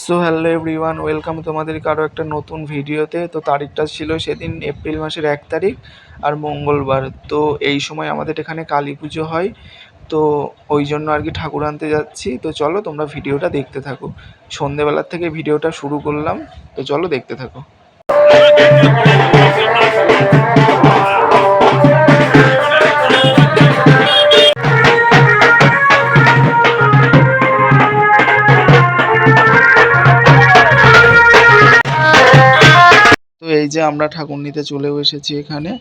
So hello everyone, welcome তোমাদেরকে আরও একটা নতুন ভিডিওতে। তো তারিখটা ছিল সেদিন এপ্রিল মাসের 1 তারিখ আর মঙ্গলবার। তো এই সময় আমাদের এখানে কালী পুজো হয়, তো ওই জন্য আর কি ঠাকুর আনতে যাচ্ছি। তো চলো তোমরা ভিডিওটা দেখতে থাকো। সন্ধেবেলার থেকে ভিডিওটা শুরু করলাম, তো চলো দেখতে থাকো। তো এই যে আমরা ঠাকুর নিতে চলেও এসেছি এখানে।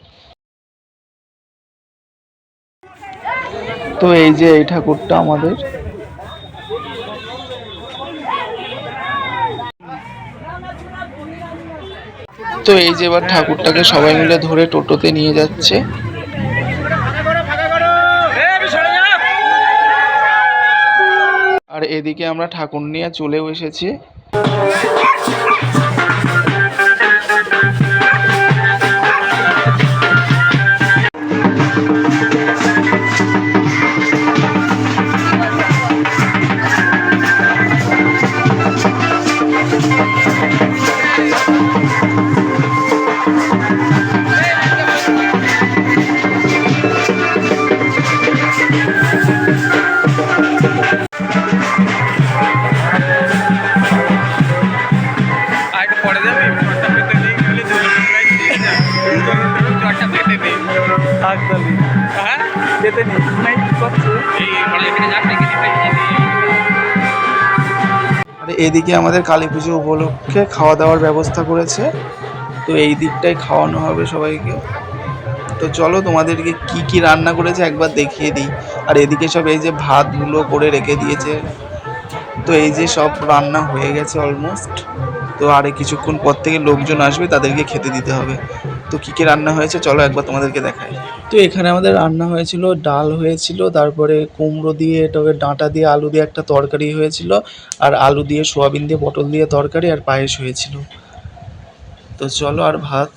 তো এই যে এই ঠাকুরটা আমাদের। তো এই যে এবার ঠাকুরটাকে সবাই মিলে ধরে টোটোতে নিয়ে যাচ্ছে। আর এদিকে আমরা ঠাকুর নিয়ে চলেও এসেছি। আর এদিকে আমাদের কালী পুজো উপলক্ষে খাওয়া দাওয়ার ব্যবস্থা করেছে, তো এই দিকটাই খাওয়ানো হবে সবাইকে। তো চলো তোমাদেরকে কি কি রান্না করেছে একবার দেখিয়ে দিই। আর এদিকে সব এই যে ভাতগুলো করে রেখে দিয়েছে, তো এই যে সব রান্না হয়ে গেছে অলমোস্ট। তো আর কিছুক্ষণ পর থেকে লোকজন আসবে, তাদেরকে খেতে দিতে হবে। তো কী কী রান্না হয়েছে চলো একবার তোমাদেরকে দেখাই। তো এখানে আমাদের রান্না হয়েছিল, ডাল হয়েছিল, তারপরে কুমড়ো দিয়ে তবে ডাঁটা দিয়ে আলু দিয়ে একটা তরকারি হয়েছিল, আর আলু দিয়ে সোয়াবিন দিয়ে পটল দিয়ে তরকারি, আর পায়েস হয়েছিল। তো চলো, আর ভাত।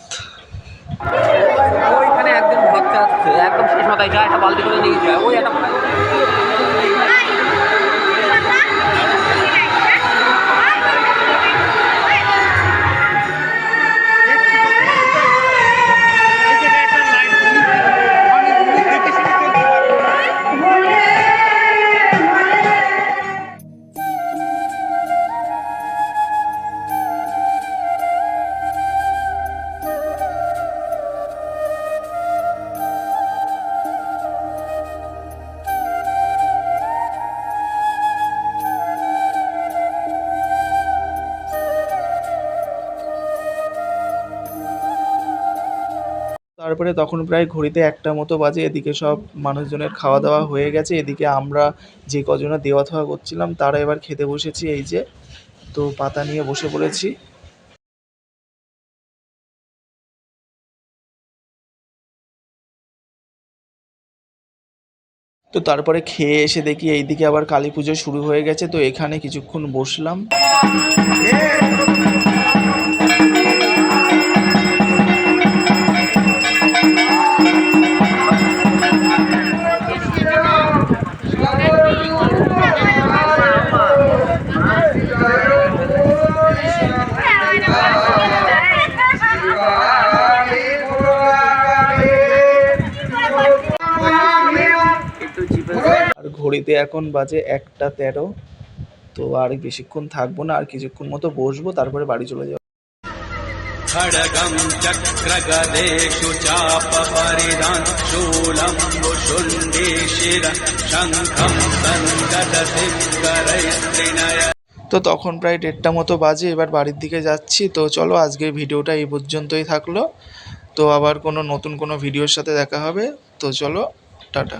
ওইখানে একজন ভাত চাচ্ছে, একদম শেষ মাথায় যায়, একটা বালতি করে নিয়ে যায়, ওই একটা তারপরে তখন প্রায় ঘড়িতে 1টা মতো বাজে। এদিকে সব মানুষজনের খাওয়া দাওয়া হয়ে গেছে, এদিকে আমরা যে কজনে দেওয়া থাওয়া করছিলাম তারা এবার খেতে বসেছি। এই যে তো পাতা নিয়ে বসে পড়েছি। তো তারপরে খেয়ে এসে দেখি এইদিকে আবার কালী পুজো শুরু হয়ে গেছে, তো এখানে কিছুক্ষণ বসলাম। আর ঘড়িতে এখন বাজে 1টা 13। তো আর বেশিক্ষণ থাকবো না, আর কিছুক্ষণ মতো বসবো, তারপরে বাড়ি চলে যাবো। खड्गं चक्रगदेषु चापपरिधान शूलं शुण्डे शिर शङ्खं सङ्गदसिंहकरैस्त्रिनय। তো তখন প্রায় 1:30 মতো বাজে, এবার বাড়ির দিকে যাচ্ছি। তো চলো আজকের ভিডিওটা এই পর্যন্তই থাকলো। তো আবার কোনো নতুন কোনো ভিডিওর সাথে দেখা হবে। তো চলো, টাটা।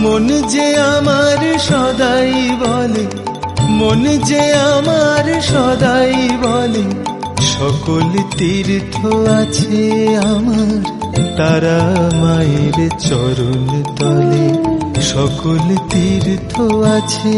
মন যে আমার সদাই বলে, মন যে আমার সদাই বলে, সকল তীর্থ আছে আমার তারা মায়ের চরণ তলে, সকল তীর্থ আছে।